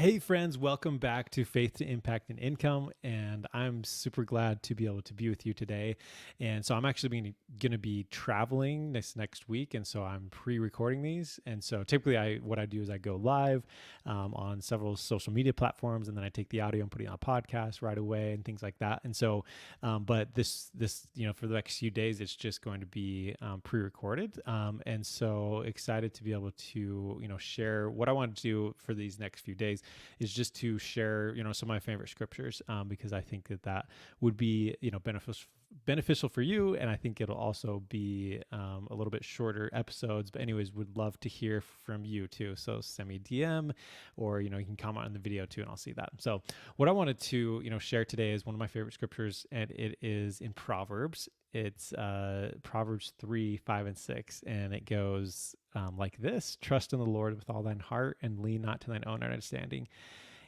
Hey friends, welcome back to Faith to Impact and Income. And I'm super glad to be able to be with you today. And so I'm actually going to be traveling this next week. And so I'm pre-recording these. And so typically what I do is I go live on several social media platforms, and then I take the audio and put it on a podcast right away and things like that. And so, but this, for the next few days, it's just going to be pre-recorded. And so excited to be able to, share what I want to do for these next few days is just to share, some of my favorite scriptures, because I think that would be, beneficial for you. And I think it'll also be a little bit shorter episodes, but anyways, would love to hear from you too. So send me a DM, or, you can comment on the video too, and I'll see that. So what I wanted to, share today is one of my favorite scriptures, and it is in Proverbs. It's Proverbs 3, 5, and 6, and it goes like this: trust in the Lord with all thine heart, and lean not to thine own understanding.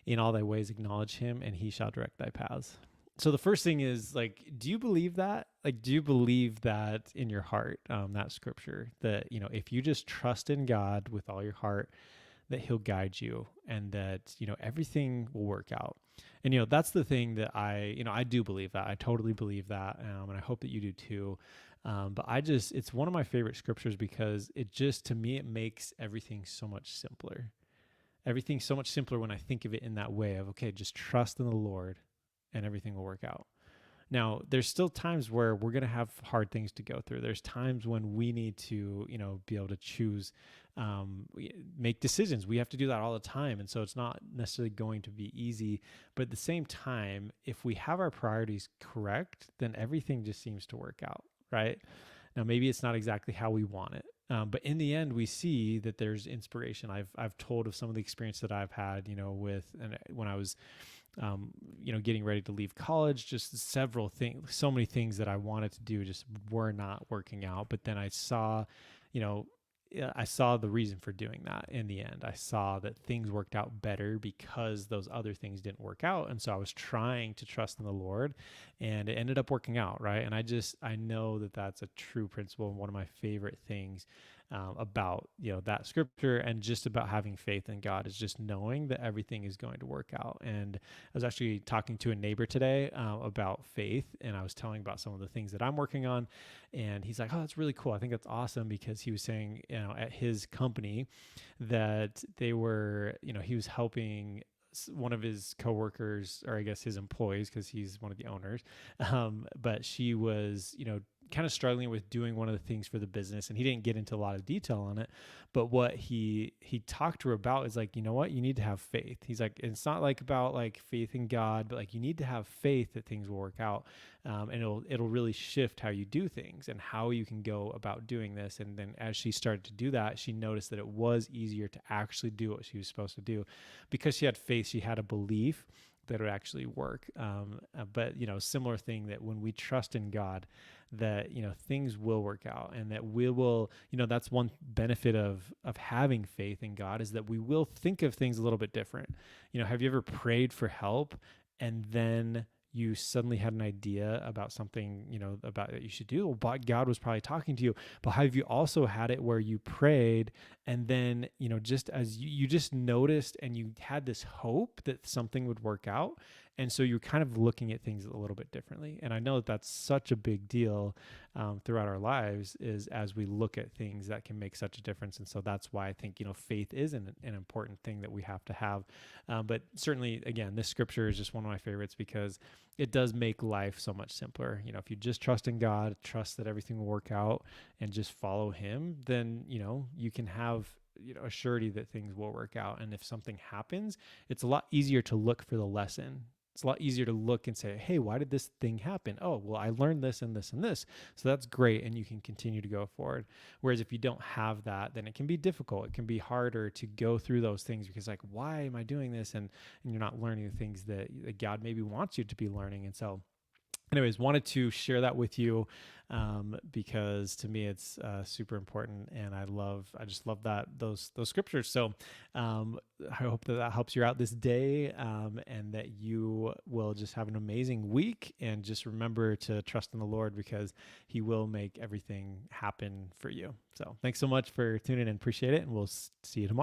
In all thy ways acknowledge him, and he shall direct thy paths. So the first thing is, do you believe that? Do you believe that in your heart, that scripture, that, if you just trust in God with all your heart, that he'll guide you, and that, everything will work out. And, that's the thing that I do believe that. I totally believe that. And I hope that you do too. But it's one of my favorite scriptures because to me, it makes everything so much simpler. Everything's so much simpler when I think of it in that way of, okay, just trust in the Lord and everything will work out. Now, there's still times where we're going to have hard things to go through. There's times when we need to, be able to choose, make decisions. We have to do that all the time. And so it's not necessarily going to be easy. But at the same time, if we have our priorities correct, then everything just seems to work out, right? Now, maybe it's not exactly how we want it. But in the end, we see that there's inspiration. I've told of some of the experience that I've had, when I was, getting ready to leave college, just several things, so many things that I wanted to do just were not working out. But then I saw, I saw the reason for doing that in the end. I saw that things worked out better because those other things didn't work out. And so I was trying to trust in the Lord, and it ended up working out, right? And I know that that's a true principle, and one of my favorite things about, that scripture, and just about having faith in God, is just knowing that everything is going to work out. And I was actually talking to a neighbor today about faith, and I was telling about some of the things that I'm working on, and he's like, "Oh, that's really cool. I think that's awesome," because he was saying, at his company that they were, he was helping one of his coworkers, or I guess his employees, because he's one of the owners. But she was, kind of struggling with doing one of the things for the business, and he didn't get into a lot of detail on it. But what he talked to her about is like, you know what, you need to have faith. He's like, it's not like about like faith in God, but like you need to have faith that things will work out, and it'll really shift how you do things and how you can go about doing this. And then as she started to do that, she noticed that it was easier to actually do what she was supposed to do because she had faith. She had a belief that it would actually work. But, similar thing, that when we trust in God, that, things will work out, and that we will, that's one benefit of having faith in God, is that we will think of things a little bit different. Have you ever prayed for help and then you suddenly had an idea about something, about that you should do? Well, but God was probably talking to you. But have you also had it where you prayed and then, just as you just noticed and you had this hope that something would work out? And so you're kind of looking at things a little bit differently. And I know that that's such a big deal throughout our lives, is as we look at things that can make such a difference. And so that's why I think, faith is an important thing that we have to have. But certainly, again, this scripture is just one of my favorites because it does make life so much simpler. If you just trust in God, trust that everything will work out, and just follow him, then, you can have, a surety that things will work out. And if something happens, it's a lot easier to look for the lesson. It's a lot easier to look and say, hey, why did this thing happen? Oh, well, I learned this and this and this. So that's great. And you can continue to go forward. Whereas if you don't have that, then it can be difficult. It can be harder to go through those things because, like, why am I doing this? And you're not learning the things that God maybe wants you to be learning. And so anyways, wanted to share that with you because to me it's super important, and I just love that those scriptures. So I hope that helps you out this day, and that you will just have an amazing week, and just remember to trust in the Lord because He will make everything happen for you. So thanks so much for tuning in. Appreciate it, and we'll see you tomorrow.